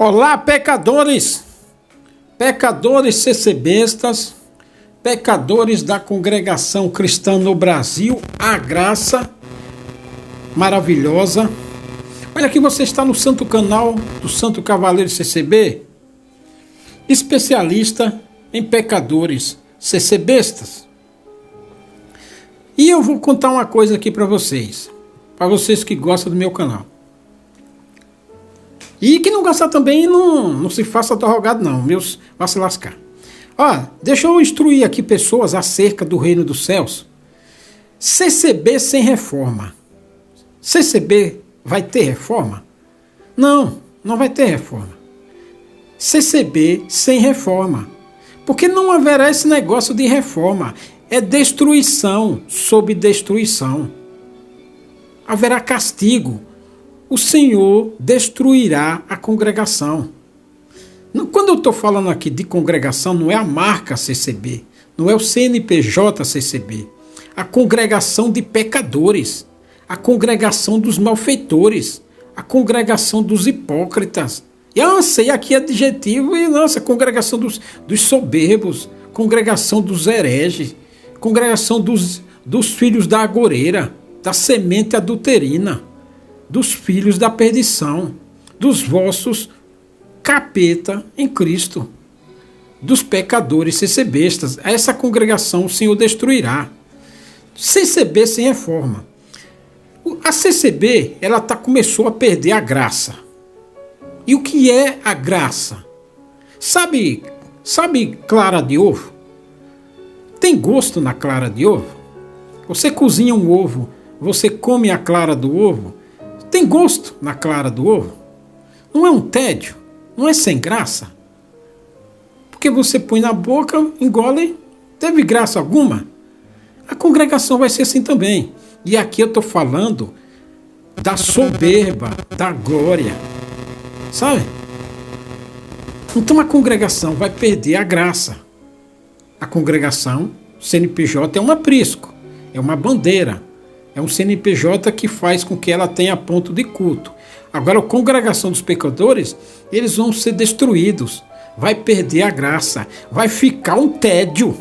Olá, pecadores, pecadores CCBistas, pecadores da congregação cristã no Brasil, a graça maravilhosa. Olha aqui, você está no santo canal do Santo Cavaleiro CCB, especialista em pecadores CCBistas. E eu vou contar uma coisa aqui para vocês que gostam do meu canal. E que não gostar também, não se faça drogado não, meus, vai se lascar. Ó, deixa eu instruir aqui pessoas acerca do reino dos céus. CCB sem reforma. CCB vai ter reforma? Não, não vai ter reforma. CCB sem reforma. Porque não haverá esse negócio de reforma. É destruição sob destruição. Haverá castigo. O Senhor destruirá a congregação. Quando eu estou falando aqui de congregação, não é a marca CCB, não é o CNPJ CCB, a congregação de pecadores, a congregação dos malfeitores, a congregação dos hipócritas. E eu sei aqui adjetivo, e nossa, congregação dos soberbos, congregação dos hereges, congregação dos filhos da agoreira, da semente adulterina, dos filhos da perdição, dos vossos capeta em Cristo, dos pecadores CCBistas. Essa congregação o Senhor destruirá. CCB sem reforma. A CCB, ela começou a perder a graça. E o que é a graça? Sabe clara de ovo? Tem gosto na clara de ovo? Você cozinha um ovo, você come a clara do ovo? Tem gosto na clara do ovo? Não é um tédio? Não é sem graça? Porque você põe na boca, engole, teve graça alguma? A congregação vai ser assim também. E aqui eu estou falando da soberba, da glória. Sabe? Então a congregação vai perder a graça. A congregação, CNPJ, é um aprisco, é uma bandeira. É um CNPJ que faz com que ela tenha ponto de culto. Agora, a congregação dos pecadores, eles vão ser destruídos. Vai perder a graça. Vai ficar um tédio.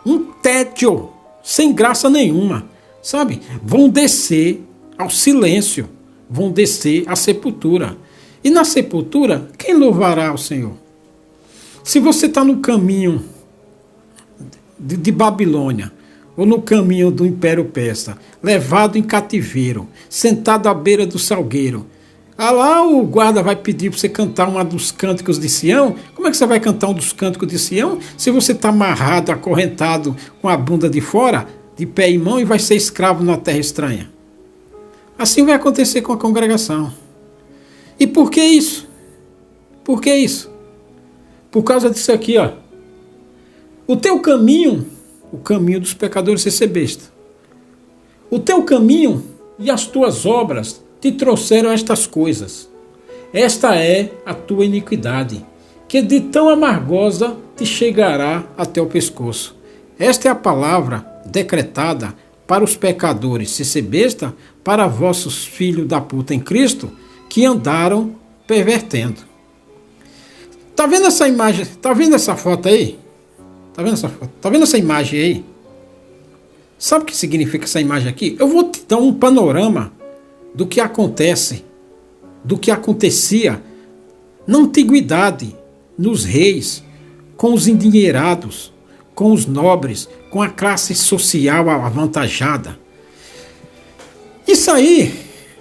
Um tédio. Sem graça nenhuma. Sabe? Vão descer ao silêncio. Vão descer à sepultura. E na sepultura, quem louvará o Senhor? Se você está no caminho de Babilônia, ou no caminho do Império Persa, levado em cativeiro, sentado à beira do salgueiro. Lá o guarda vai pedir para você cantar um dos cânticos de Sião. Como é que você vai cantar um dos cânticos de Sião se você está amarrado, acorrentado, com a bunda de fora, de pé e mão, e vai ser escravo na terra estranha? Assim vai acontecer com a congregação. E por que isso? Por que isso? Por causa disso aqui, ó. O teu caminho, o caminho dos pecadores CCBistas. O teu caminho e as tuas obras te trouxeram estas coisas. Esta é a tua iniquidade, que de tão amargosa te chegará até o pescoço. Esta é a palavra decretada para os pecadores CCBistas, para vossos filhos da puta em Cristo, que andaram pervertendo. Tá vendo essa imagem? Tá vendo essa foto aí? Tá vendo essa foto? Tá vendo essa imagem aí? Sabe o que significa essa imagem aqui? Eu vou te dar um panorama do que acontece, do que acontecia na antiguidade, nos reis, com os endinheirados, com os nobres, com a classe social avantajada. Isso aí,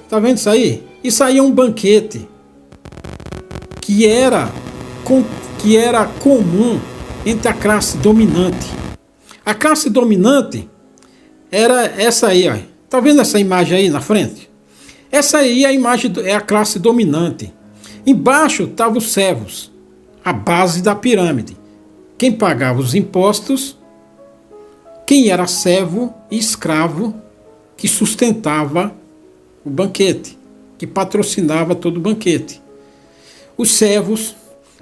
tá vendo isso aí? Isso aí é um banquete que era comum entre a classe dominante. A classe dominante era essa aí, ó. Tá vendo essa imagem aí na frente? Essa aí é a imagem, é a classe dominante. Embaixo estavam os servos, a base da pirâmide. Quem pagava os impostos, quem era servo e escravo, que sustentava o banquete, que patrocinava todo o banquete. Os servos.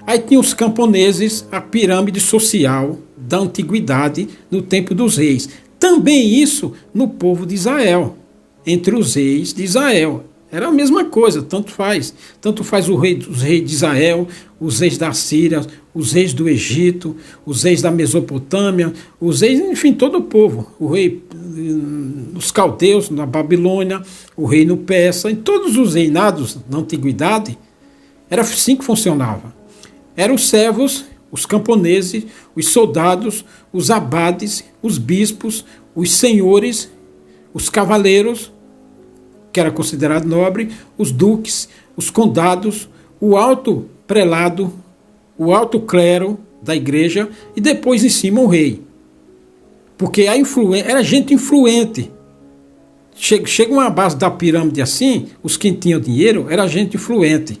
Aí tinha os camponeses, a pirâmide social da antiguidade no tempo dos reis. Também isso no povo de Israel, entre os reis de Israel. Era a mesma coisa, tanto faz. Tanto faz os reis de Israel, os reis da Síria, os reis do Egito, os reis da Mesopotâmia, os reis, enfim, todo o povo. O rei dos caldeus, na Babilônia, o reino persa, em todos os reinados na antiguidade, era assim que funcionava. Eram os servos, os camponeses, os soldados, os abades, os bispos, os senhores, os cavaleiros, que era considerado nobre, os duques, os condados, o alto prelado, o alto clero da igreja e depois em cima o rei. Porque era gente influente. Chega uma base da pirâmide assim, os que tinham dinheiro era gente influente.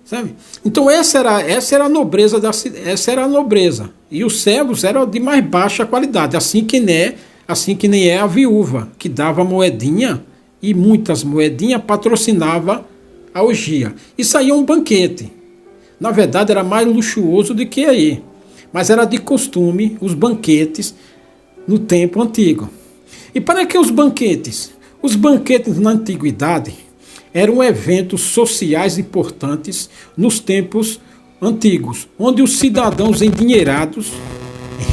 Sabe? Então essa era a nobreza essa era a nobreza. E os servos eram de mais baixa qualidade, assim que nem é a viúva, que dava moedinha e muitas moedinhas patrocinava a orgia. Isso aí é um banquete. Na verdade era mais luxuoso do que aí. Mas era de costume os banquetes no tempo antigo. E para que os banquetes? Os banquetes na antiguidade eram eventos sociais importantes nos tempos antigos, onde os cidadãos endinheirados,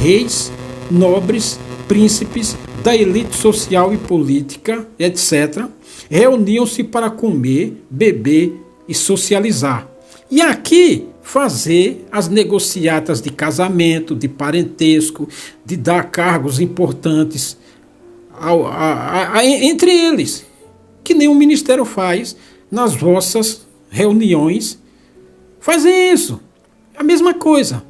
reis, nobres, príncipes, da elite social e política, etc., reuniam-se para comer, beber e socializar. E aqui fazer as negociatas de casamento, de parentesco, de dar cargos importantes entre eles, que nem o ministério faz nas vossas reuniões. Fazem isso. A mesma coisa.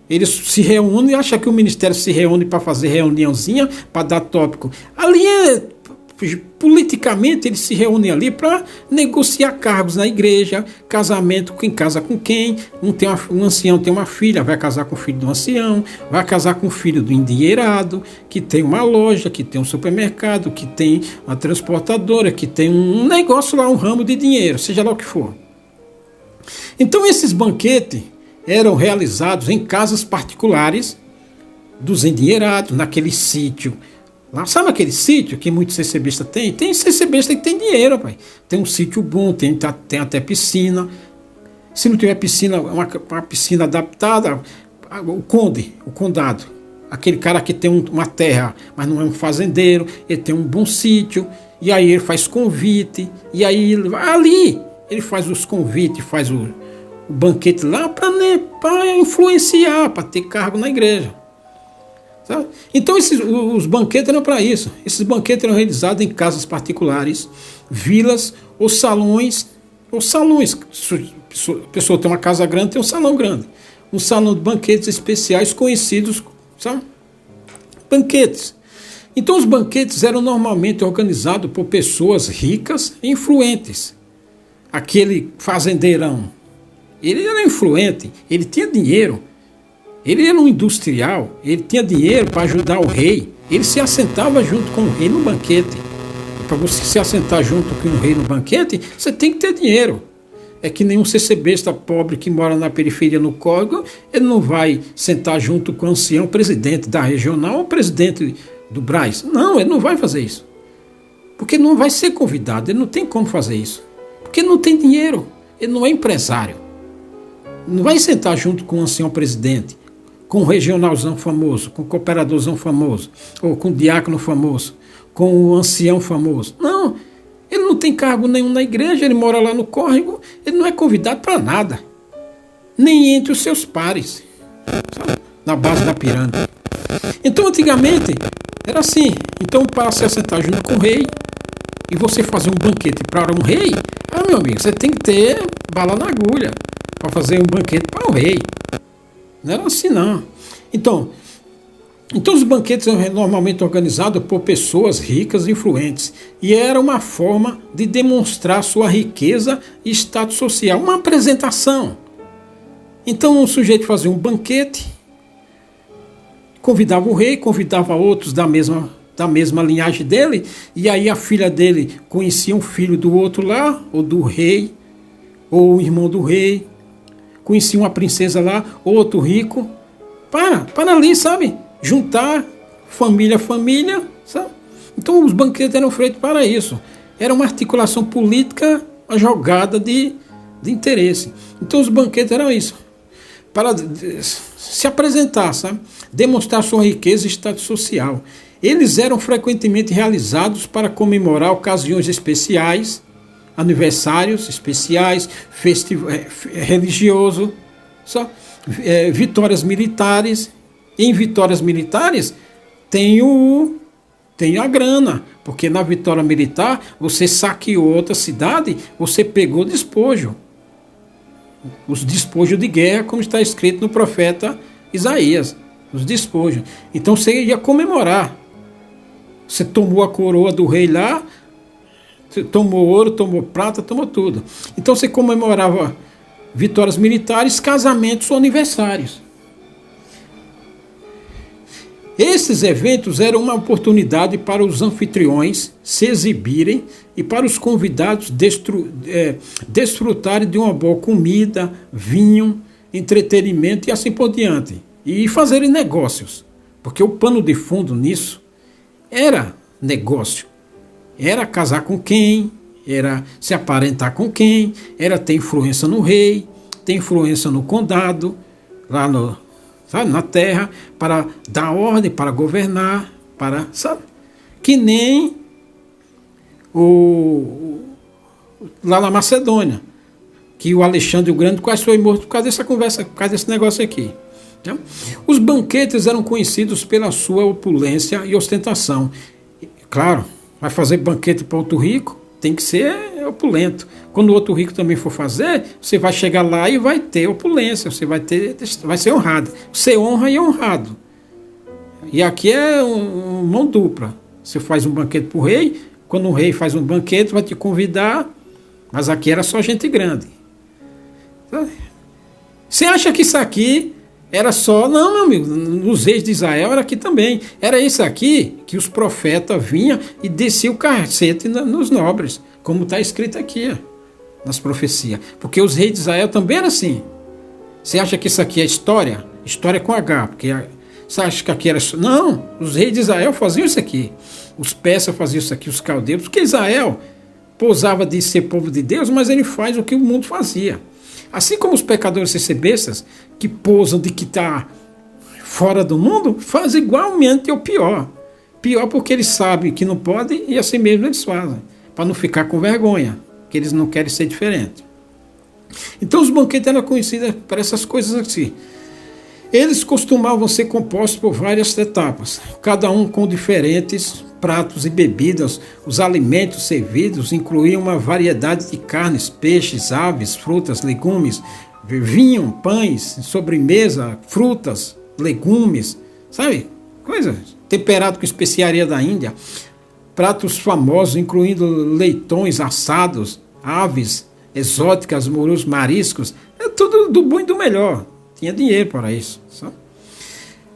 Eles se reúnem e acham que o ministério se reúne para fazer reuniãozinha, para dar tópico. Ali politicamente eles se reúnem ali para negociar cargos na igreja, casamento, quem casa com quem. Um ancião tem uma filha, vai casar com o filho do ancião, vai casar com o filho do endinheirado, que tem uma loja, que tem um supermercado, que tem uma transportadora, que tem um negócio lá, um ramo de dinheiro, seja lá o que for. Então esses banquetes eram realizados em casas particulares dos endinheirados, naquele sítio. Lá, sabe aquele sítio que muitos CCBistas têm? Tem CCBista que tem dinheiro, pai. Tem um sítio bom, tem até piscina. Se não tiver piscina, uma piscina adaptada, o condado, aquele cara que tem uma terra, mas não é um fazendeiro, ele tem um bom sítio, e aí ele faz convite, e aí ali ele faz os convites, faz o banquete lá para influenciar, para ter cargo na igreja. Sabe? Então os banquetes eram para isso. Esses banquetes eram realizados em casas particulares, vilas ou salões. Se a pessoa tem uma casa grande, tem um salão grande. Um salão de banquetes especiais conhecidos, sabe? Banquetes. Então os banquetes eram normalmente organizados por pessoas ricas e influentes. Aquele fazendeirão, ele era influente, ele tinha dinheiro. Ele era um industrial, ele tinha dinheiro para ajudar o rei. Ele se assentava junto com o rei no banquete. Para você se assentar junto com o rei no banquete, você tem que ter dinheiro. É que nenhum CCBista pobre que mora na periferia, no córrego, ele não vai sentar junto com o ancião presidente da regional ou presidente do Brás. Não, ele não vai fazer isso. Porque não vai ser convidado, ele não tem como fazer isso. Porque ele não tem dinheiro, ele não é empresário. Não vai sentar junto com o ancião presidente, com o regionalzão famoso, com o cooperadorzão famoso, ou com o diácono famoso, com o ancião famoso. Não, ele não tem cargo nenhum na igreja, ele mora lá no córrego, ele não é convidado para nada, nem entre os seus pares, sabe? Na base da pirâmide. Então, antigamente, era assim. Então, para se assentar junto com o rei, e você fazer um banquete para um rei, meu amigo, você tem que ter bala na agulha para fazer um banquete para o rei. Não era assim, não. Então os banquetes são normalmente organizados por pessoas ricas e influentes. E era uma forma de demonstrar sua riqueza e status social. Uma apresentação. Então um sujeito fazia um banquete, convidava o rei, convidava outros da mesma linhagem dele, e aí a filha dele conhecia um filho do outro lá, ou do rei, ou o irmão do rei, conhecia uma princesa lá, outro rico, para ali, sabe? Juntar família, sabe? Então os banquetes eram feitos para isso. Era uma articulação política, uma jogada de interesse. Então os banquetes eram isso, para se apresentar, sabe? Demonstrar sua riqueza e status social. Eles eram frequentemente realizados para comemorar ocasiões especiais, aniversários especiais, religioso, vitórias militares. Em vitórias militares tem a grana, porque na vitória militar você saqueou outra cidade, você pegou despojo. Os despojos de guerra, como está escrito no profeta Isaías, os despojos. Então você ia comemorar. Você tomou a coroa do rei lá, tomou ouro, tomou prata, tomou tudo. Então você comemorava vitórias militares, casamentos ou aniversários. Esses eventos eram uma oportunidade para os anfitriões se exibirem e para os convidados desfrutarem de uma boa comida, vinho, entretenimento e assim por diante. E fazerem negócios, porque o pano de fundo nisso era negócio. Era casar com quem, era se aparentar com quem, era ter influência no rei, ter influência no condado, lá na terra, para dar ordem, para governar, sabe? Que nem lá na Macedônia, que o Alexandre o Grande quase foi morto por causa dessa conversa, por causa desse negócio aqui. Né? Os banquetes eram conhecidos pela sua opulência e ostentação. Claro, vai fazer banquete para outro rico, tem que ser opulento. Quando o outro rico também for fazer, você vai chegar lá e vai ter opulência, vai ser honrado. Você honra e é honrado. E aqui é mão dupla. Você faz um banquete para o rei, quando o rei faz um banquete, vai te convidar, mas aqui era só gente grande. Você acha que isso aqui era só... Não, meu amigo, nos reis de Israel era aqui também. Era isso aqui que os profetas vinham e desciam o cacete nos nobres, como está escrito aqui, nas profecias. Porque os reis de Israel também eram assim. Você acha que isso aqui é história? História com H, porque você acha que aqui era... Não, os reis de Israel faziam isso aqui. Os persas faziam isso aqui, os caldeus, porque Israel pousava de ser povo de Deus, mas ele faz o que o mundo fazia. Assim como os pecadores e bestas que pousam de que está fora do mundo, fazem igualmente ou pior. Pior porque eles sabem que não podem e assim mesmo eles fazem, para não ficar com vergonha, que eles não querem ser diferentes. Então os banquetes eram conhecidos por essas coisas assim. Eles costumavam ser compostos por várias etapas, cada um com diferentes pratos e bebidas. Os alimentos servidos incluíam uma variedade de carnes, peixes, aves, frutas, legumes, vinho, pães, sobremesa, frutas, legumes, sabe? Coisa temperado com especiaria da Índia. Pratos famosos, incluindo leitões assados, aves exóticas, morus, mariscos, é tudo do bom e do melhor. Tinha dinheiro para isso, sabe?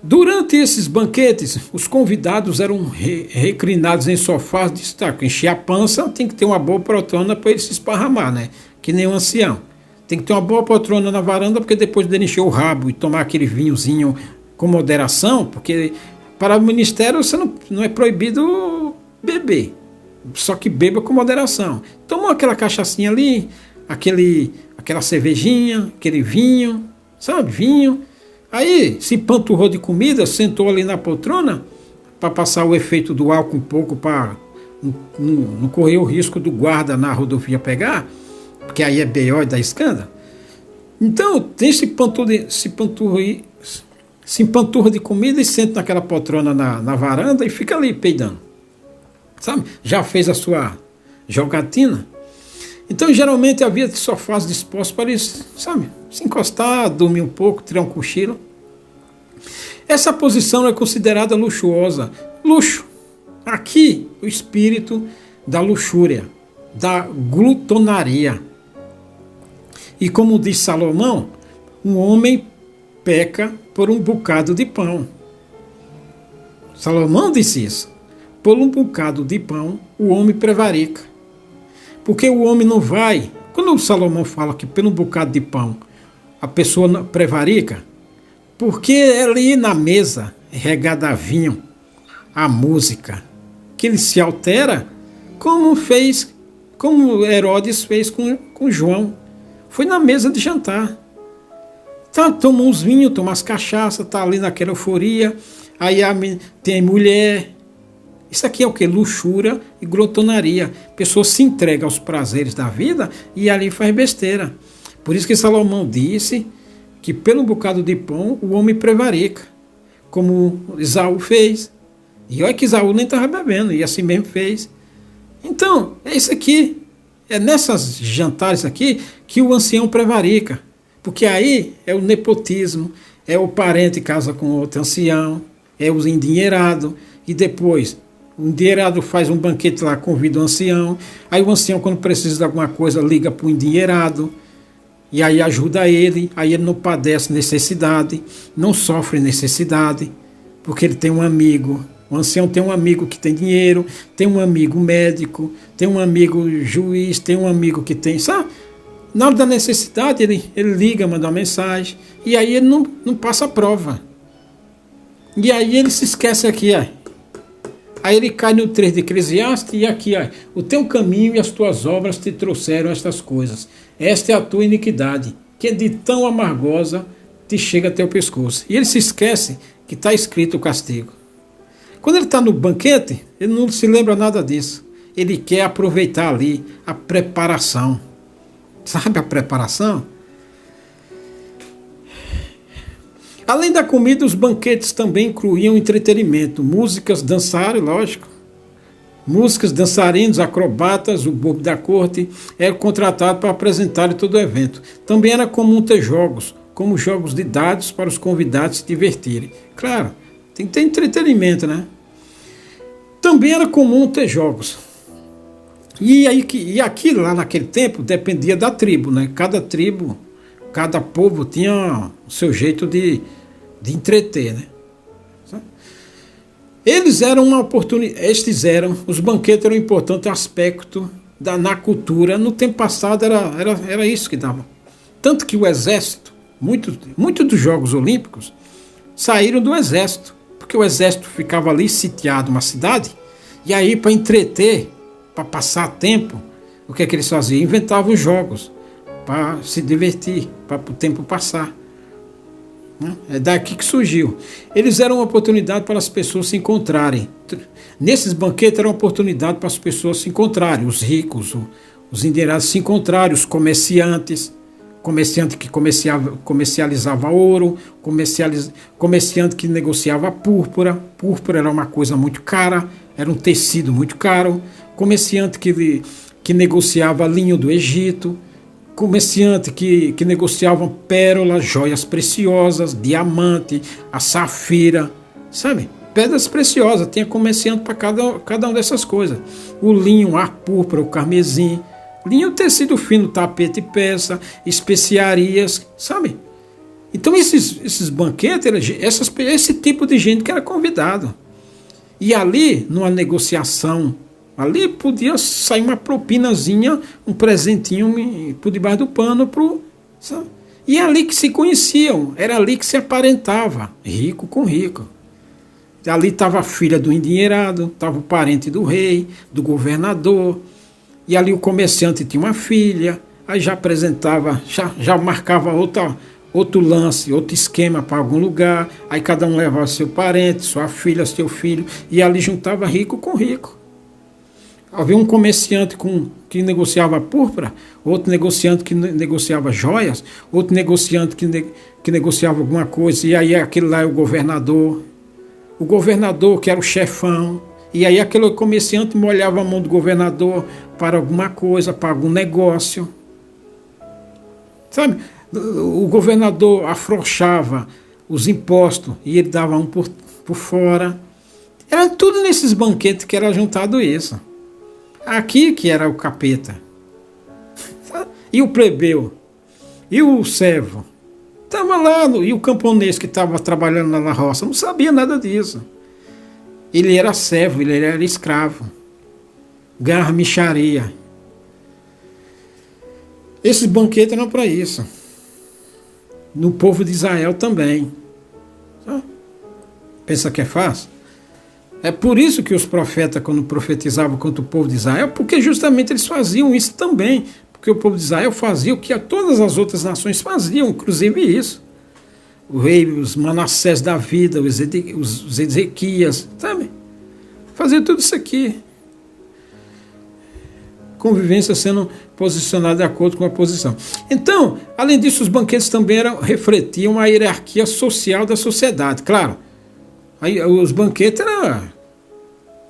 Durante esses banquetes, os convidados eram reclinados em sofás de destaque. Encher a pança, tem que ter uma boa poltrona para ele se esparramar, né? Que nem um ancião. Tem que ter uma boa poltrona na varanda, porque depois dele encher o rabo e tomar aquele vinhozinho com moderação, porque para o ministério você não é proibido beber, só que beba com moderação. Tomou aquela cachaçinha ali, aquela cervejinha, aquele vinho, sabe? Vinho. Aí se panturrou de comida, sentou ali na poltrona para passar o efeito do álcool um pouco, para não correr o risco do guarda na rodovia pegar, porque aí é B.O. e dá escândalo. Então tem se empanturra de comida e senta naquela poltrona na varanda e fica ali peidando. Sabe? Já fez a sua jogatina. Então geralmente havia sofás dispostos para eles, sabe, se encostar, dormir um pouco, tirar um cochilo. Essa posição é considerada luxuosa. Luxo. Aqui o espírito da luxúria, da glutonaria. E como diz Salomão, um homem peca por um bocado de pão. Salomão disse isso. Por um bocado de pão, o homem prevarica. Porque o homem não vai... Quando o Salomão fala que pelo um bocado de pão a pessoa prevarica, porque ali na mesa, regada a vinho, a música, que ele se altera como Herodes fez com João. Foi na mesa de jantar. Tá, toma uns vinhos, toma as cachaças, tá ali naquela euforia. Aí tem mulher. Isso aqui é o que? Luxúria e glotonaria. A pessoa se entrega aos prazeres da vida e ali faz besteira. Por isso que Salomão disse que pelo bocado de pão o homem prevarica, como Esaú fez. E olha que Esaú nem estava bebendo, e assim mesmo fez. Então, é isso aqui. É nessas jantares aqui que o ancião prevarica. Porque aí é o nepotismo, é o parente casa com outro ancião, é os endinheirados, e depois o endinheirado faz um banquete lá, convida o ancião, aí o ancião, quando precisa de alguma coisa, liga para o endinheirado, e aí ajuda ele, aí ele não padece necessidade, não sofre necessidade, porque ele tem um amigo. O ancião tem um amigo que tem dinheiro, tem um amigo médico, tem um amigo juiz, tem um amigo que tem, sabe? Na hora da necessidade, ele liga, manda uma mensagem, e aí ele não passa a prova. E aí ele se esquece aqui, ó. Aí ele cai no 3 de Eclesiastes, e aqui, ó, o teu caminho e as tuas obras te trouxeram estas coisas. Esta é a tua iniquidade, que de tão amargosa te chega até o pescoço. E ele se esquece que está escrito o castigo. Quando ele está no banquete, ele não se lembra nada disso. Ele quer aproveitar ali a preparação. Sabe a preparação? Além da comida, os banquetes também incluíam entretenimento, músicas, dançar, lógico. Músicas, dançarinos, acrobatas, o bobo da corte era contratado para apresentar todo o evento. Também era comum ter jogos, como jogos de dados para os convidados se divertirem. Claro, tem que ter entretenimento, né? Também era comum ter jogos. E aquilo lá naquele tempo dependia da tribo, né? Cada tribo, cada povo tinha o seu jeito de entreter, né? Os banquetes eram um importante aspecto na cultura. No tempo passado era isso que dava. Tanto que o exército, muitos dos Jogos Olímpicos saíram do exército, porque o exército ficava ali sitiado uma cidade, e aí para entreter, para passar tempo, o que é que eles faziam? Inventavam jogos para se divertir, para o tempo passar. É daqui que surgiu. Eles eram uma oportunidade para as pessoas se encontrarem. Nesses banquetes era uma oportunidade para as pessoas se encontrarem, os ricos, os endinheirados se encontrarem, os comerciante que comercializava ouro, comerciante que negociava púrpura. Púrpura era uma coisa muito cara, era um tecido muito caro. Comerciante que negociava linho do Egito, comerciante que negociava pérolas, joias preciosas, diamante, a safira, sabe? Pedras preciosas, tinha comerciante para cada uma dessas coisas. O linho, a púrpura, o carmesim, linho, tecido fino, tapete e peça, especiarias, sabe? Então esses banquetes, esse tipo de gente que era convidado. E ali, numa negociação, ali podia sair uma propinazinha, um presentinho por debaixo do pano. Sabe? E é ali que se conheciam, era ali que se aparentava, rico com rico. Ali estava a filha do endinheirado, estava o parente do rei, do governador, e ali o comerciante tinha uma filha, aí já apresentava, já marcava outro lance, outro esquema para algum lugar, aí cada um levava seu parente, sua filha, seu filho, e ali juntava rico com rico. Havia um comerciante que negociava púrpura, outro negociante que negociava joias, outro negociante que negociava alguma coisa, e aí aquele lá é o governador que era o chefão, e aí aquele comerciante molhava a mão do governador para alguma coisa, para algum negócio. Sabe? O governador afrouxava os impostos e ele dava um por fora. Era tudo nesses banquetes que era juntado isso. Aqui que era o capeta. E o plebeu. E o servo. Estava lá, e o camponês que estava trabalhando lá na roça, não sabia nada disso. Ele era servo, ele era escravo. Garra, mixaria. Esses banquetes eram para isso. No povo de Israel também. Pensa que é fácil? É por isso que os profetas, quando profetizavam contra o povo de Israel, porque justamente eles faziam isso também. Porque o povo de Israel fazia o que todas as outras nações faziam, inclusive isso. O rei, os Manassés da vida, os Ezequias, sabe? Fazia tudo isso aqui. Convivência sendo posicionada de acordo com a posição. Então, além disso, os banquetes também refletiam a hierarquia social da sociedade. Claro, aí, os banquetes eram...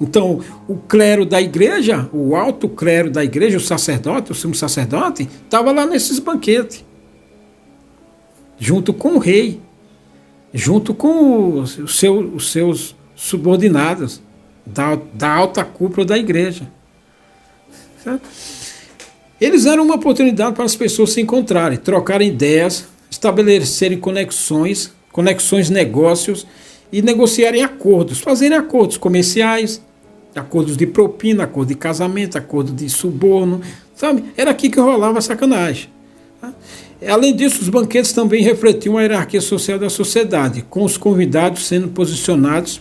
Então, o clero da igreja, o alto clero da igreja, o sacerdote, o sumo sacerdote, estava lá nesses banquetes. Junto com o rei. Junto com os seus subordinados da alta cúpula da igreja. Certo? Eles eram uma oportunidade para as pessoas se encontrarem, trocarem ideias, estabelecerem conexões, negócios e negociarem acordos, fazerem acordos comerciais, acordos de propina, acordo de casamento, acordo de suborno, sabe? Era aqui que rolava a sacanagem. Tá? Além disso, os banquetes também refletiam a hierarquia social da sociedade, com os convidados sendo posicionados.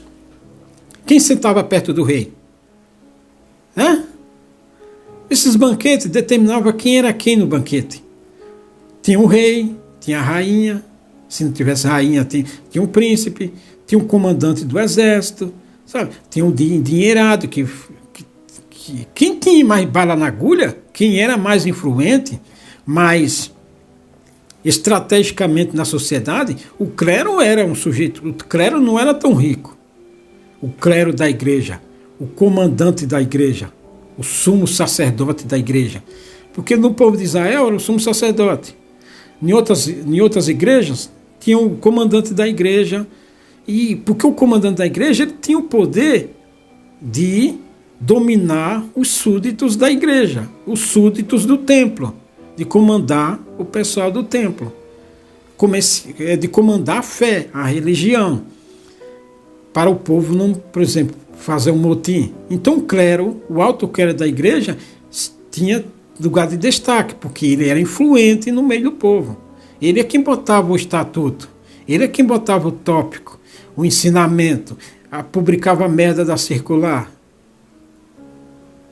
Quem sentava perto do rei? Esses banquetes determinavam quem era quem no banquete. Tinha o rei, tinha a rainha, se não tivesse rainha, tinha um príncipe, tinha um comandante do exército, sabe? Tinha um endinheirado, quem tinha mais bala na agulha, quem era mais influente, mais estrategicamente na sociedade, o clero era um sujeito, o clero não era tão rico. O clero da igreja, o comandante da igreja, o sumo sacerdote da igreja. Porque no povo de Israel era o sumo sacerdote. Em outras igrejas, tinha o comandante da igreja. E porque o comandante da igreja ele tinha o poder de dominar os súditos da igreja, os súditos do templo, de comandar o pessoal do templo, de comandar a fé, a religião, para o povo não, por exemplo, fazer um motim. Então o clero, o alto clero da igreja, tinha lugar de destaque, porque ele era influente no meio do povo. Ele é quem botava o estatuto, ele é quem botava o tópico, o ensinamento, publicava a merda da circular.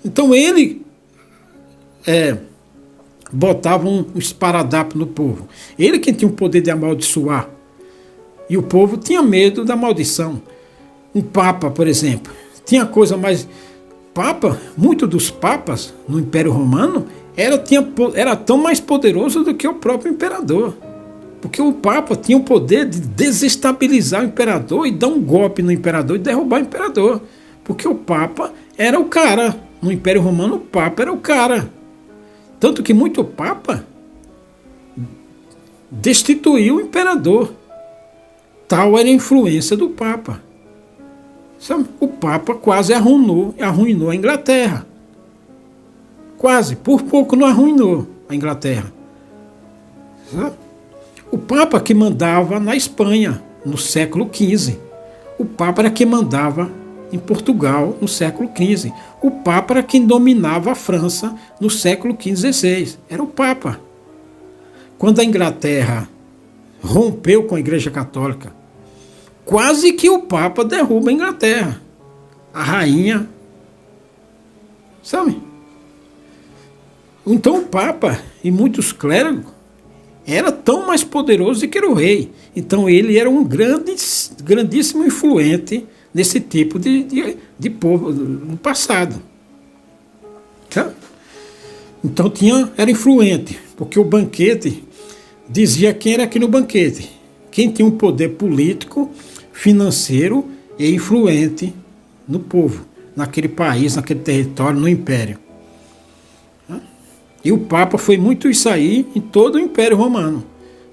Então ele botava um esparadrapo no povo. Ele quem tinha o poder de amaldiçoar. E o povo tinha medo da maldição. Um papa, por exemplo, tinha coisa mais... Muitos dos papas no Império Romano era tão mais poderoso do que o próprio imperador. Porque o papa tinha o poder de desestabilizar o imperador e dar um golpe no imperador e derrubar o imperador. Porque o papa era o cara. No Império Romano, o papa era o cara. Tanto que muito papa destituiu o imperador. Tal era a influência do papa. O Papa quase arruinou a Inglaterra. Quase, por pouco não arruinou a Inglaterra. O Papa que mandava na Espanha, no século XV. O Papa era quem mandava em Portugal, no século XV. O Papa era quem dominava a França, no século XV e XVI. Era o Papa. Quando a Inglaterra rompeu com a Igreja Católica, quase que o Papa derruba a Inglaterra. A rainha. Sabe? Então o Papa e muitos clérigos era tão mais poderoso do que era o rei. Então ele era um grandíssimo influente nesse tipo de povo no passado. Sabe? Então era influente, porque o banquete dizia quem era aqui no banquete. Quem tinha um poder político, financeiro e influente no povo, naquele país, naquele território, no império. E o Papa foi muito isso aí em todo o Império Romano.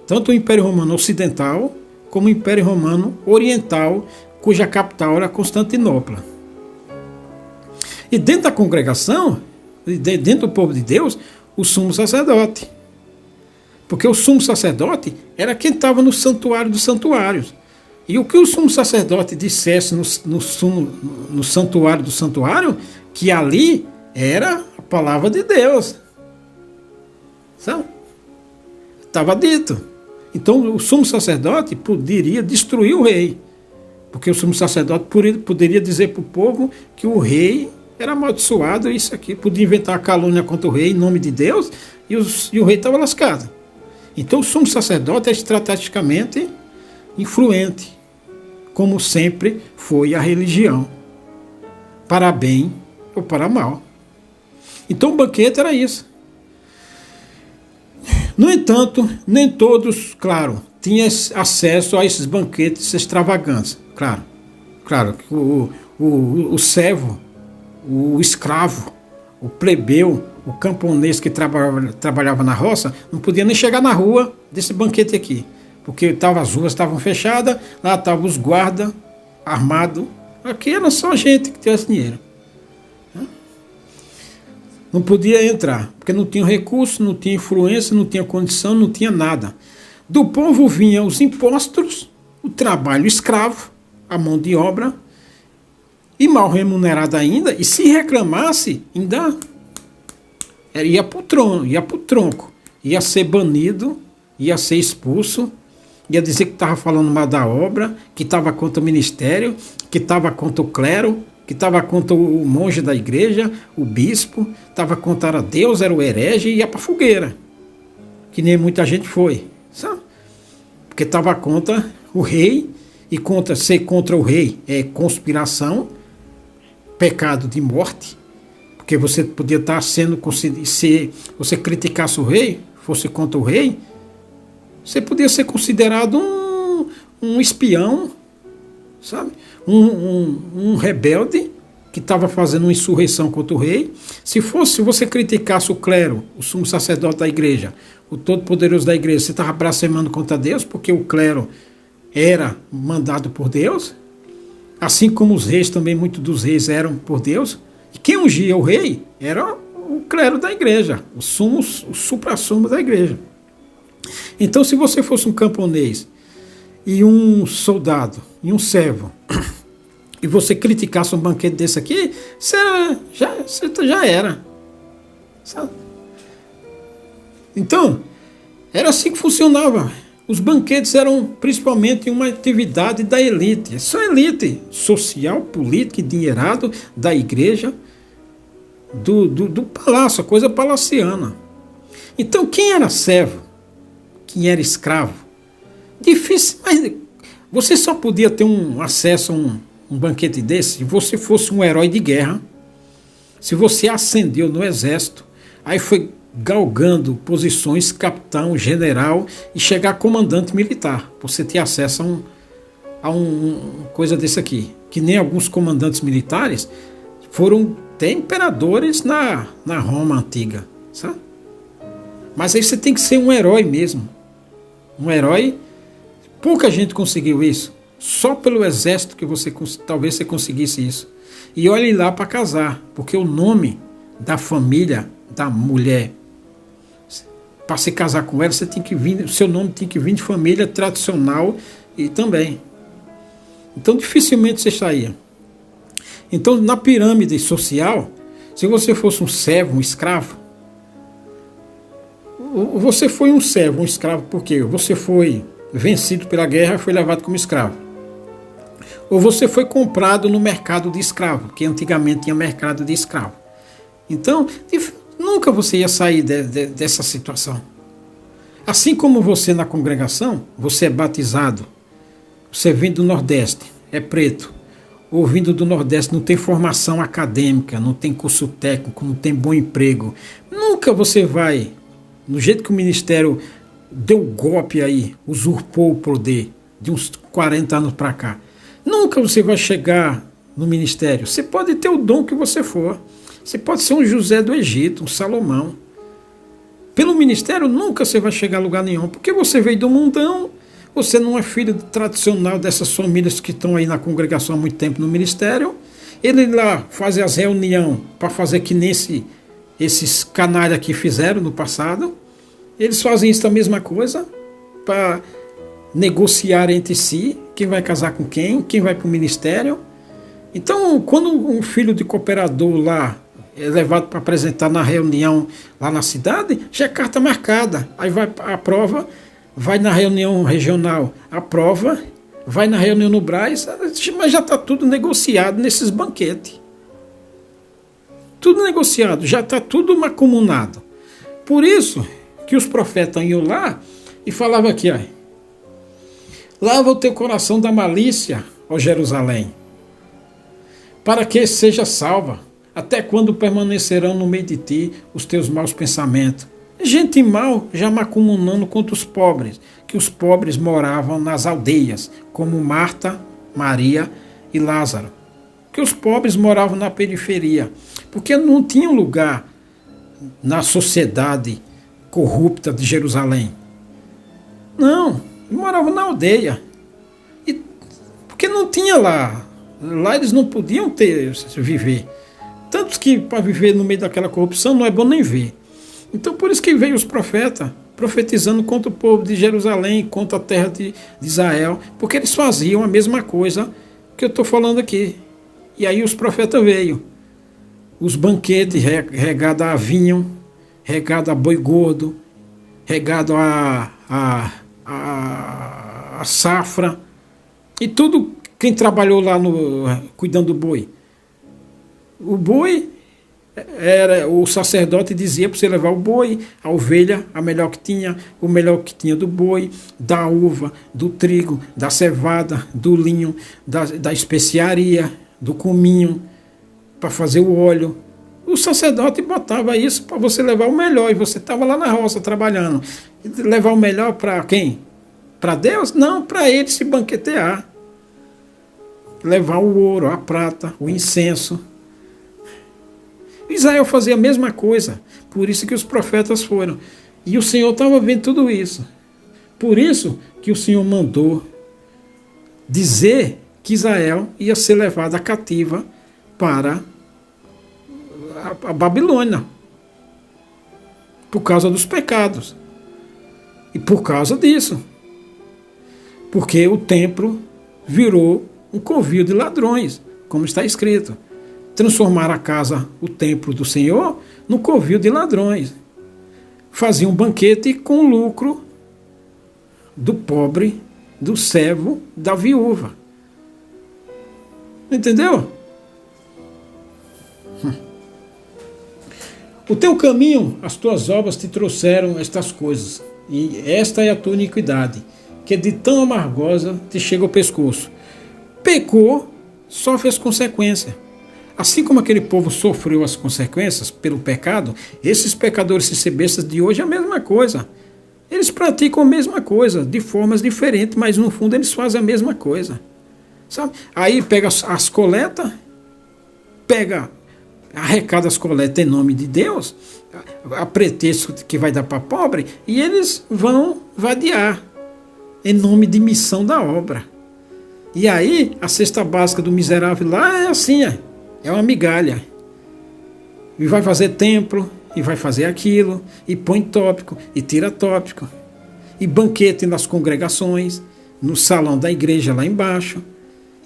Tanto o Império Romano Ocidental, como o Império Romano Oriental, cuja capital era Constantinopla. E dentro da congregação, dentro do povo de Deus, o sumo sacerdote. Porque o sumo sacerdote era quem estava no santuário dos santuários. E o que o sumo sacerdote dissesse no santuário do santuário, que ali era a palavra de Deus. Sabe? Estava dito. Então o sumo sacerdote poderia destruir o rei. Porque o sumo sacerdote poderia dizer para o povo que o rei era amaldiçoado, isso aqui, podia inventar a calúnia contra o rei em nome de Deus, e o rei estava lascado. Então o sumo sacerdote é estrategicamente influente, como sempre foi a religião, para bem ou para mal. Então o banquete era isso. No entanto, nem todos, claro, tinham acesso a esses banquetes extravagantes. Claro, o servo, o escravo, o plebeu, o camponês que trabalhava na roça, não podia nem chegar na rua desse banquete aqui, porque as ruas estavam fechadas, lá estavam os guardas armados. Aqui era só gente que tinha dinheiro. Não podia entrar, porque não tinha recurso, não tinha influência, não tinha condição, não tinha nada. Do povo vinham os impostos, o trabalho escravo, a mão de obra, e mal remunerada ainda, e se reclamasse, ainda ia para o tronco, ia ser banido, ia ser expulso, ia dizer que estava falando mal da obra, que estava contra o ministério, que estava contra o clero, que estava contra o monge da igreja, o bispo, estava contra Deus, era o herege, e ia para a fogueira, que nem muita gente foi, sabe? Porque estava contra o rei, e ser contra o rei é conspiração, pecado de morte, porque você podia estar sendo, se você criticasse o rei, fosse contra o rei, você podia ser considerado um espião, sabe? Um rebelde que estava fazendo uma insurreição contra o rei. Se você criticasse o clero, o sumo sacerdote da igreja, o todo-poderoso da igreja, você estava blasfemando contra Deus, porque o clero era mandado por Deus, assim como os reis também, muitos dos reis eram por Deus. E quem ungia o rei era o clero da igreja, o supra-sumo da igreja. Então, se você fosse um camponês e um soldado e um servo, e você criticasse um banquete desse aqui, você já era. Sabe? Então, era assim que funcionava. Os banquetes eram principalmente uma atividade da elite. Só elite social, política e dinheirado da igreja, do palácio, a coisa palaciana. Então, quem era servo? Quem era escravo? Difícil, mas você só podia ter acesso a um banquete desse se você fosse um herói de guerra, se você ascendeu no exército, aí foi galgando posições, capitão, general, e chegar a comandante militar, você ter acesso a uma coisa desse aqui, que nem alguns comandantes militares foram até imperadores na Roma antiga, sabe? Mas aí você tem que ser um herói mesmo, um herói. Pouca gente conseguiu isso, só pelo exército que talvez você conseguisse isso. E olhe lá para casar, porque o nome da família da mulher, para se casar com ela, você tem que vir, seu nome tem que vir de família tradicional e também. Então dificilmente você saía. Então na pirâmide social, se você fosse um servo, um escravo, você foi um servo, um escravo, porque você foi vencido pela guerra e foi levado como escravo. Ou você foi comprado no mercado de escravo, que antigamente tinha mercado de escravo. Então, nunca você ia sair dessa situação. Assim como você na congregação, você é batizado, você vem do Nordeste, é preto, ou vindo do Nordeste não tem formação acadêmica, não tem curso técnico, não tem bom emprego. Nunca você vai, no jeito que o ministério deu golpe aí, usurpou o poder de uns 40 anos para cá. Nunca você vai chegar no ministério. Você pode ter o dom que você for. Você pode ser um José do Egito, um Salomão. Pelo ministério nunca você vai chegar a lugar nenhum, porque você veio do mundão, você não é filho tradicional dessas famílias que estão aí na congregação há muito tempo no ministério. Ele lá faz as reuniões para fazer que nem esses canalhas que fizeram no passado. Eles fazem isso a mesma coisa, para negociar entre si, quem vai casar com quem vai para o ministério. Então, quando um filho de cooperador lá é levado para apresentar na reunião lá na cidade, já é carta marcada. Aí vai a prova, vai na reunião regional, a prova, vai na reunião no Brás, mas já está tudo negociado nesses banquetes. Tudo negociado, já está tudo macumunado. Por isso que os profetas iam lá e falavam aqui, ó, lava o teu coração da malícia, ó Jerusalém, para que seja salva. Até quando permanecerão no meio de ti os teus maus pensamentos? Gente mal já macumunando contra os pobres, que os pobres moravam nas aldeias, como Marta, Maria e Lázaro. Que os pobres moravam na periferia, porque não tinham lugar na sociedade corrupta de Jerusalém. Não, moravam na aldeia. E, porque não tinha lá. Lá eles não podiam viver. Tanto que para viver no meio daquela corrupção não é bom nem ver. Então por isso que veio os profetas, profetizando contra o povo de Jerusalém, contra a terra de Israel, porque eles faziam a mesma coisa que eu estou falando aqui. E aí os profetas veio. Os banquetes regados a vinho, regado a boi gordo, regado a safra, e tudo quem trabalhou lá cuidando do boi. O boi, o sacerdote dizia para você levar o boi, a ovelha, a melhor que tinha, o melhor que tinha do boi, da uva, do trigo, da cevada, do linho, da especiaria, do cominho, para fazer o óleo. O sacerdote botava isso para você levar o melhor, e você estava lá na roça trabalhando. Levar o melhor para quem? Para Deus? Não, para ele se banquetear. Levar o ouro, a prata, o incenso. Israel fazia a mesma coisa, por isso que os profetas foram. E o Senhor estava vendo tudo isso. Por isso que o Senhor mandou dizer que Israel ia ser levada cativa para a Babilônia, por causa dos pecados. E por causa disso. Porque o templo virou um covil de ladrões, como está escrito. Transformaram a casa, o templo do Senhor, no covil de ladrões. Faziam um banquete com lucro do pobre, do servo, da viúva. Entendeu? O teu caminho, as tuas obras te trouxeram estas coisas, e esta é a tua iniquidade, que de tão amargosa te chega ao pescoço. Pecou, sofre as consequências. Assim como aquele povo sofreu as consequências pelo pecado, esses pecadores e bestas de hoje é a mesma coisa. Eles praticam a mesma coisa, de formas diferentes, mas no fundo eles fazem a mesma coisa. Sabe? Aí pega as coletas, arrecada as coletas em nome de Deus, a pretexto que vai dar para pobre, e eles vão vadiar em nome de missão da obra. E aí a cesta básica do miserável lá é assim, é uma migalha. E vai fazer templo, e vai fazer aquilo, e põe tópico, e tira tópico. E banquete nas congregações, no salão da igreja lá embaixo.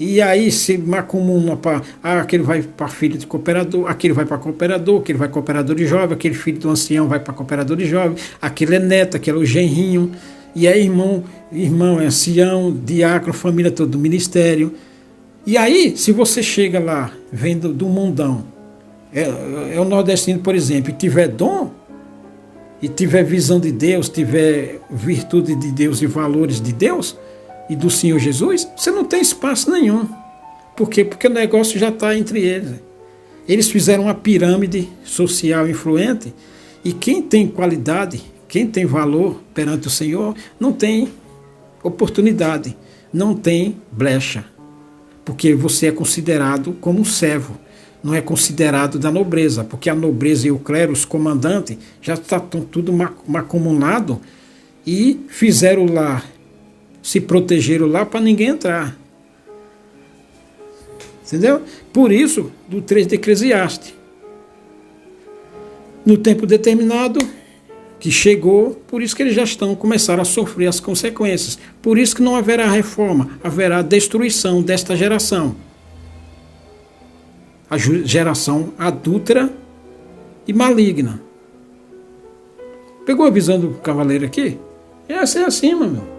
E aí se macumuna para aquele vai para filho de cooperador, aquele vai para cooperador, aquele vai cooperador de jovem, aquele filho do ancião vai para cooperador de jovem, aquele é neto, aquele é o genrinho, e aí irmão é ancião, diácono, família toda do ministério. E aí, se você chega lá, vem do mundão, é o nordestino, por exemplo, e tiver dom, e tiver visão de Deus, tiver virtude de Deus e valores de Deus e do Senhor Jesus, você não tem espaço nenhum. Por quê? Porque o negócio já está entre eles. Eles fizeram uma pirâmide social influente, e quem tem qualidade, quem tem valor perante o Senhor, não tem oportunidade, não tem brecha. Porque você é considerado como um servo, não é considerado da nobreza, porque a nobreza e o clero, os comandantes, já estão tudo macumunado e fizeram lá, se protegeram lá para ninguém entrar. Entendeu? Por isso, do 3 de Eclesiastes. No tempo determinado, que chegou, por isso que eles já começaram a sofrer as consequências. Por isso que não haverá reforma, haverá destruição desta geração. A geração adúltera e maligna. Pegou a visão do cavaleiro aqui? Essa é assim, meu.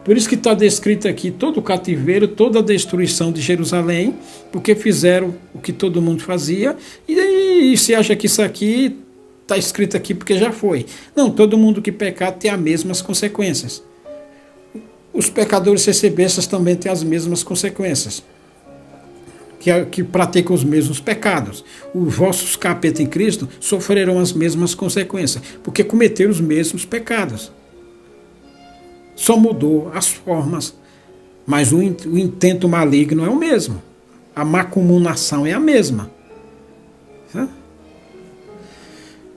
Por isso que está descrito aqui todo o cativeiro, toda a destruição de Jerusalém, porque fizeram o que todo mundo fazia, e se acha que isso aqui está escrito aqui porque já foi. Não, todo mundo que pecar tem as mesmas consequências. Os pecadores CCBistas também têm as mesmas consequências, que praticam os mesmos pecados. Os vossos capeta em Cristo sofrerão as mesmas consequências, porque cometeram os mesmos pecados. Só mudou as formas, mas o intento maligno é o mesmo. A macumunação é a mesma.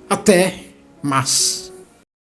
Até mais.